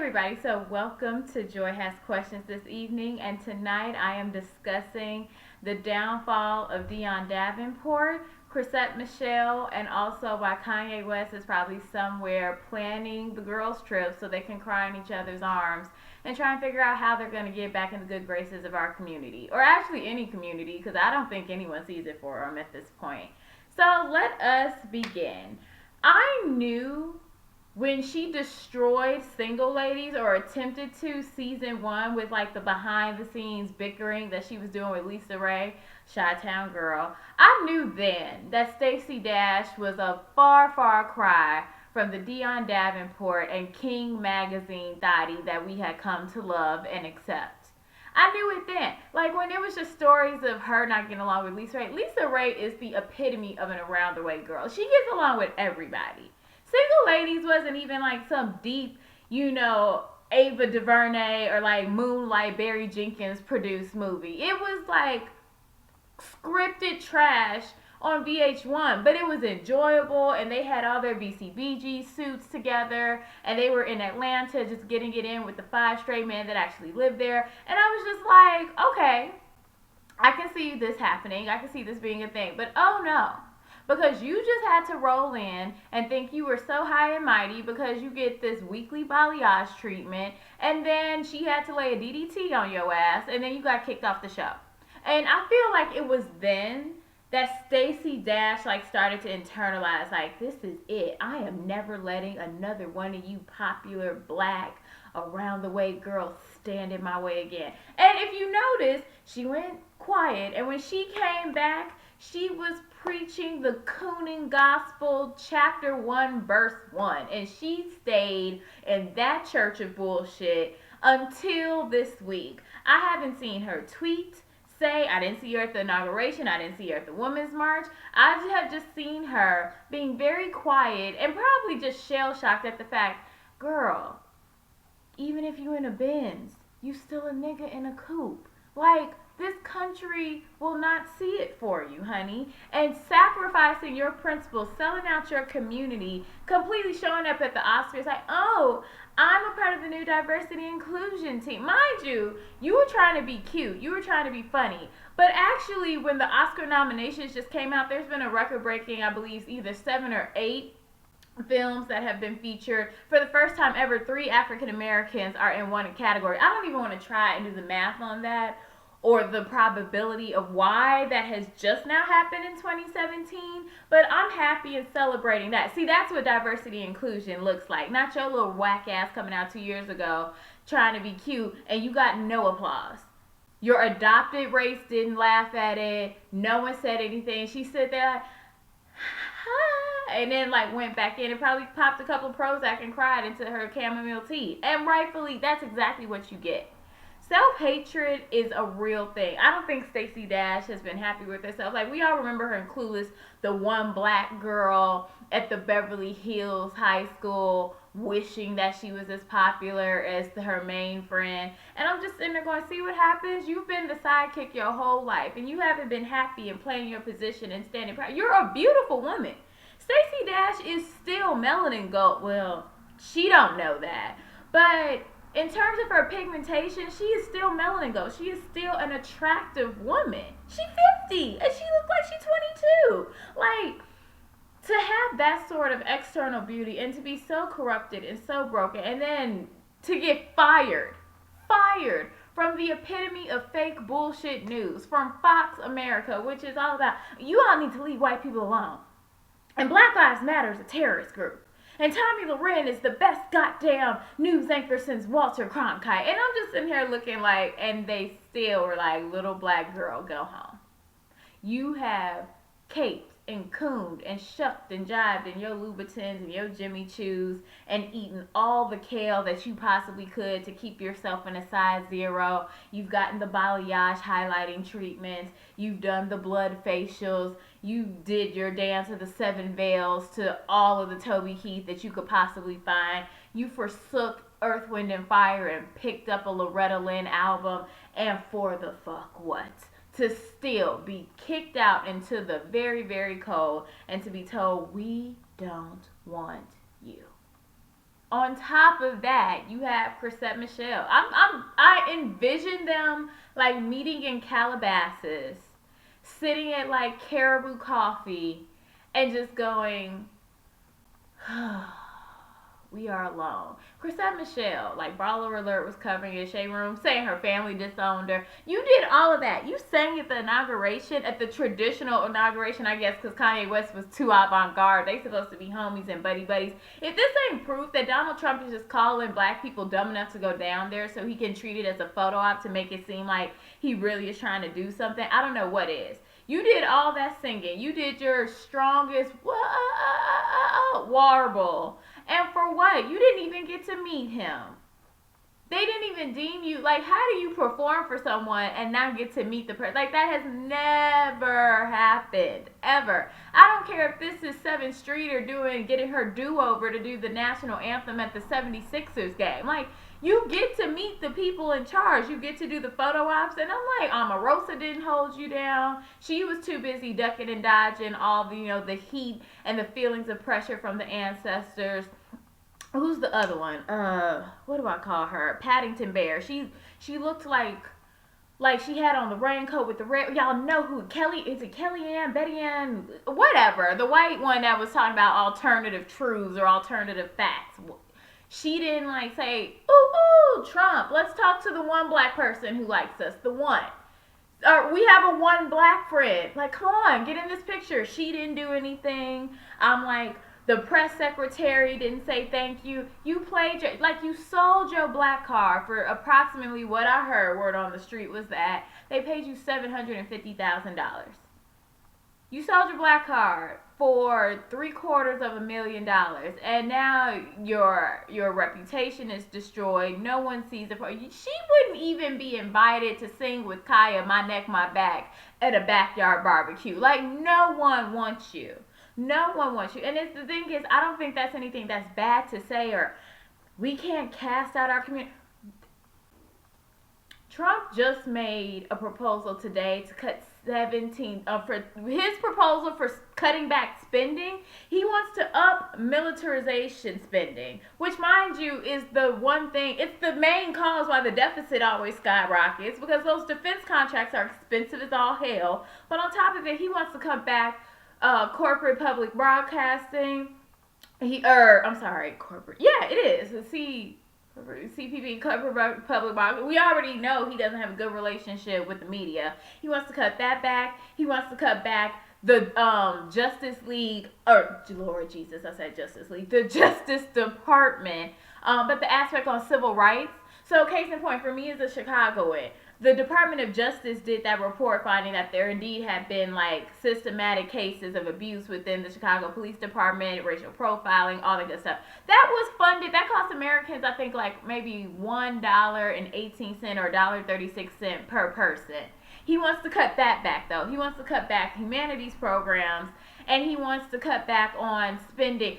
everybody, so welcome to Joy Has Questions this evening, and tonight I am discussing the downfall of Dion Davenport, Chrisette Michelle, and also why Kanye West is probably somewhere planning the girls' trip so they can cry in each other's arms and try and figure out how they're going to get back in the good graces of our community, or actually any community, because I don't think anyone sees it for them at this point. So let us begin. I knew when she destroyed Single Ladies, or attempted to, season one, with like the behind the scenes bickering that she was doing with Lisa Ray, Chi-Town girl, I knew then that Stacy Dash was a far cry from the Dion Davenport and King magazine thotty that we had come to love and accept. I knew it then. Like when it was just stories of her not getting along with Lisa Ray. Lisa Ray is the epitome of an around the way girl. She gets along with everybody. Single Ladies wasn't even like some deep, Ava DuVernay or like Moonlight Barry Jenkins produced movie. It was like scripted trash on VH1, but it was enjoyable, and they had all their BCBG suits together, and they were in Atlanta just getting it in with the 5 straight men that actually lived there, and I was just like, okay, I can see this happening, I can see this being a thing, but oh no. Because you just had to roll in and think you were so high and mighty because you get this weekly balayage treatment, and then she had to lay a DDT on your ass, and then you got kicked off the show. And I feel like it was then that Stacy Dash like started to internalize, like, this is it. I am never letting another one of you popular black around the way girls stand in my way again. And if you notice, she went quiet, and when she came back, she was preaching the Coonery Gospel, chapter 1, verse 1. And she stayed in that church of bullshit until this week. I haven't seen her tweet, say, I didn't see her at the inauguration, I didn't see her at the Women's March. I have just seen her being very quiet and probably just shell-shocked at the fact, girl, even if you in a Benz, you still a nigga in a coupe. Like, this country will not see it for you, honey. And sacrificing your principles, selling out your community, completely showing up at the Oscars like, oh, I'm a part of the new diversity inclusion team. Mind you, you were trying to be cute. You were trying to be funny. But actually, when the Oscar nominations just came out, there's been a record-breaking, I believe, either 7 or 8 films that have been featured. For the first time ever, 3 African Americans are in one category. I don't even want to try and do the math on that, or the probability of why that has just now happened in 2017, but I'm happy and celebrating that. See, that's what diversity and inclusion looks like. Not your little whack ass coming out 2 years ago trying to be cute and you got no applause. Your adopted race didn't laugh at it. No one said anything. She stood there like, and then like went back in and probably popped a couple of Prozac and cried into her chamomile tea. And rightfully, that's exactly what you get. Self-hatred is a real thing. I don't think Stacy Dash has been happy with herself. Like, we all remember her in Clueless, the one black girl at the Beverly Hills High School wishing that she was as popular as her main friend. And I'm just sitting there going, see what happens? You've been the sidekick your whole life, and you haven't been happy in playing your position and standing proud. You're a beautiful woman. Stacy Dash is still melanin gold. Well, she don't know that. But in terms of her pigmentation, she is still melanin gold. She is still an attractive woman. She's 50 and she looks like she's 22. Like, to have that sort of external beauty and to be so corrupted and so broken, and then to get fired from the epitome of fake bullshit news, from Fox America, which is all about, you all need to leave white people alone. And Black Lives Matter is a terrorist group. And Tommy Loren is the best goddamn news anchor since Walter Cronkite. And I'm just sitting here looking like, and they still were like, little black girl, go home. You have caped and cooned and shucked and jived in your Louboutins and your Jimmy Choos and eaten all the kale that you possibly could to keep yourself in a size 0. You've gotten the balayage highlighting treatments. You've done the blood facials. You did your dance of the 7 veils to all of the Toby Keith that you could possibly find. You forsook Earth, Wind, and Fire and picked up a Loretta Lynn album. And for the fuck what? To still be kicked out into the very cold and to be told, we don't want you. On top of that, you have Chrisette Michelle. I envision them like meeting in Calabasas, sitting at like Caribou Coffee, and just going, we are alone. Chrisette Michelle, like Baller Alert was covering in Shade Room, saying her family disowned her. You did all of that. You sang at the inauguration, at the traditional inauguration, I guess, because Kanye West was too avant-garde. They supposed to be homies and buddies. If this ain't proof that Donald Trump is just calling black people dumb enough to go down there so he can treat it as a photo op to make it seem like he really is trying to do something, I don't know what is. You did all that singing. You did your strongest warble. And for what? You didn't even get to meet him. They didn't even deem you, like, how do you perform for someone and not get to meet the person? Like, that has never happened, ever. I don't care if this is 7th Street or getting her do-over to do the national anthem at the 76ers game. Like, you get to meet the people in charge. You get to do the photo ops. And I'm like, Omarosa didn't hold you down. She was too busy ducking and dodging all the, the heat and the feelings of pressure from the ancestors. Who's the other one? What do I call her? Paddington Bear. She looked like she had on the raincoat with the red. Y'all know who? Kelly? Is it Kellyanne? Betty Ann? Whatever. The white one that was talking about alternative truths or alternative facts. She didn't say, ooh, Trump. Let's talk to the one black person who likes us. The one. We have a one black friend. Like, come on, get in this picture. She didn't do anything. I'm like, the press secretary didn't say thank you. You played you sold your black card for approximately what I heard word on the street was that they paid you $750,000. You sold your black card for $750,000, and now your reputation is destroyed. No one sees it for you. She wouldn't even be invited to sing with Kaya, My Neck, My Back, at a backyard barbecue. Like, no one wants you. No one wants you. And the thing is, I don't think that's anything that's bad to say, or we can't cast out our community. Trump just made a proposal today to cut 17 for his proposal for cutting back spending. He wants to up militarization spending, which, mind you, is the one thing. It's the main cause why the deficit always skyrockets, because those defense contracts are expensive as all hell. But on top of it, he wants to cut back corporate public broadcasting. Corporate. Yeah, it is. CPB, corporate public broadcasting. We already know he doesn't have a good relationship with the media. He wants to cut that back. He wants to cut back the Justice League, or Lord Jesus, I said Justice League, the Justice Department, but the aspect on civil rights. So case in point, for me as a Chicagoan, the Department of Justice did that report finding that there indeed had been systematic cases of abuse within the Chicago Police Department, racial profiling, all that good stuff. That was funded. That cost Americans, I think, maybe $1.18 or $1.36 per person. He wants to cut that back, though. He wants to cut back humanities programs, and he wants to cut back on spending.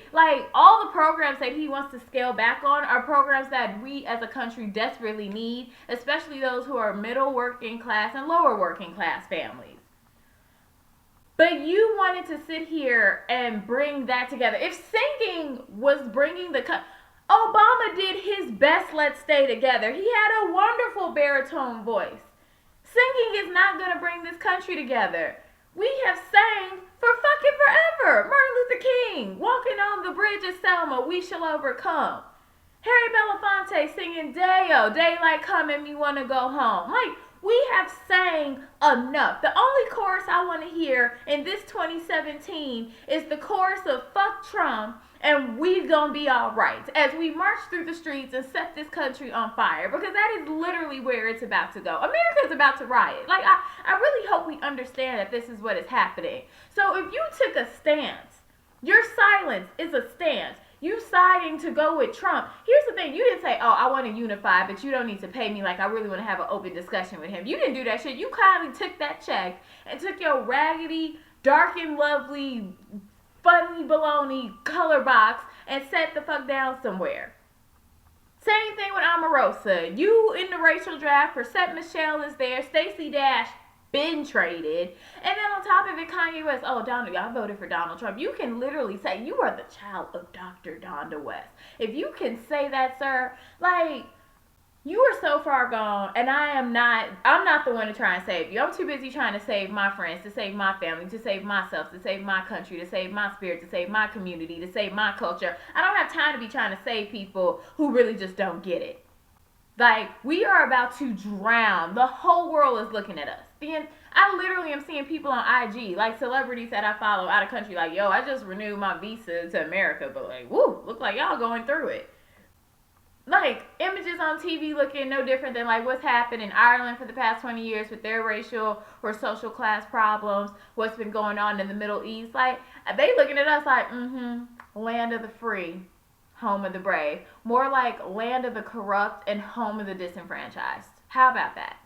All the programs that he wants to scale back on are programs that we as a country desperately need, especially those who are middle working class and lower working class families. But you wanted to sit here and bring that together. If singing was bringing Obama did his best Let's Stay Together. He had a wonderful baritone voice. Singing is not going to bring this country together. We have sang for fucking forever. Martin Luther King, Walking on the Bridge of Selma, We Shall Overcome. Harry Belafonte singing Day-O, Daylight Come and Me Wanna Go Home. We have sang enough. The only chorus I want to hear in this 2017 is the chorus of Fuck Trump and We Gonna Be Alright, as we march through the streets and set this country on fire, because that is literally where it's about to go. America's about to riot. I really hope we understand that this is what is happening. So if you took a stance, your silence is a stance. You siding to go with Trump. Here's the thing. You didn't say, oh, I want to unify, but you don't need to pay me. I really want to have an open discussion with him. You didn't do that shit. You kindly took that check and took your raggedy, dark and lovely, funny baloney color box and set the fuck down somewhere. Same thing with Omarosa. You in the racial draft. Chrisette Michelle is there. Stacy Dash, been traded. And then on top of it, Kanye West, oh, Donald, I voted for Donald Trump. You can literally say, you are the child of Dr. Donda West. If you can say that, sir, like, you are so far gone, and I'm not the one to try and save you. I'm too busy trying to save my friends, to save my family, to save myself, to save my country, to save my spirit, to save my community, to save my culture. I don't have time to be trying to save people who really just don't get it. Like, we are about to drown. The whole world is looking at us. I literally am seeing people on IG, like celebrities that I follow out of country, like, yo, I just renewed my visa to America, but like, woo, look like y'all going through it. Like, images on TV looking no different than like what's happened in Ireland for the past 20 years with their racial or social class problems, what's been going on in the Middle East. Like, they looking at us like, land of the free, home of the brave. More like land of the corrupt and home of the disenfranchised. How about that?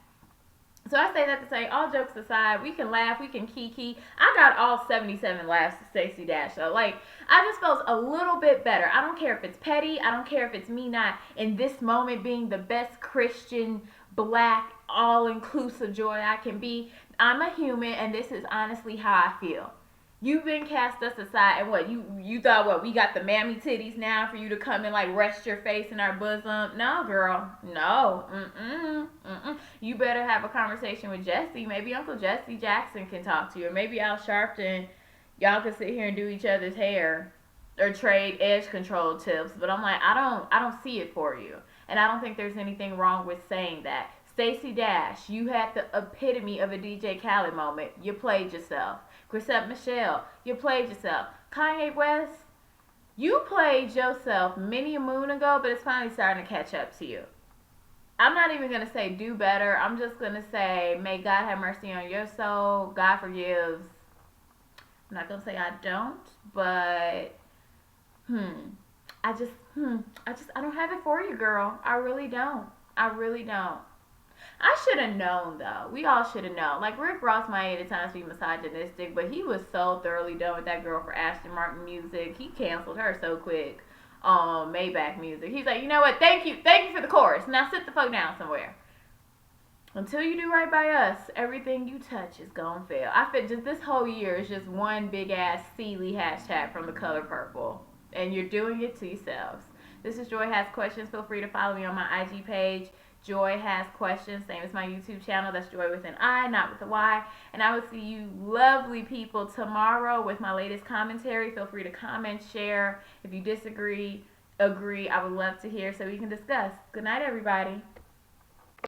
So I say that to say, all jokes aside, we can laugh, we can kiki. I got all 77 laughs to Stacy Dash. So, like, I just felt a little bit better. I don't care if it's petty. I don't care if it's me not in this moment being the best Christian, black, all-inclusive joy I can be. I'm a human, and this is honestly how I feel. You've been cast us aside, and what, you thought, what, we got the mammy titties now for you to come and, like, rest your face in our bosom? No, girl. No. You better have a conversation with Jesse. Maybe Uncle Jesse Jackson can talk to you, or maybe Al Sharpton. Y'all can sit here and do each other's hair or trade edge control tips. But I'm like, I don't see it for you. And I don't think there's anything wrong with saying that. Stacy Dash, you had the epitome of a DJ Khaled moment. You played yourself. Chrisette Michelle, you played yourself. Kanye West, you played yourself many a moon ago, but it's finally starting to catch up to you. I'm not even going to say do better. I'm just going to say may God have mercy on your soul. God forgives. I'm not going to say I don't, but I don't have it for you, girl. I really don't. I really don't. I should have known, though. We all should have known. Like, Rick Ross might at times be misogynistic, but he was so thoroughly done with that girl for Aston Martin music. He canceled her so quick on Maybach music. He's like, you know what? Thank you for the chorus. Now sit the fuck down somewhere. Until you do right by us, everything you touch is gonna fail. I feel just this whole year is just one big ass Sealy hashtag from the color purple, and you're doing it to yourselves. This is Joy Has Questions. Feel free to follow me on my IG page. Joy Has Questions, same as my YouTube channel. That's Joy with an I, not with a Y. And I will see you lovely people tomorrow with my latest commentary. Feel free to comment, share. If you disagree, agree, I would love to hear so we can discuss. Good night, everybody.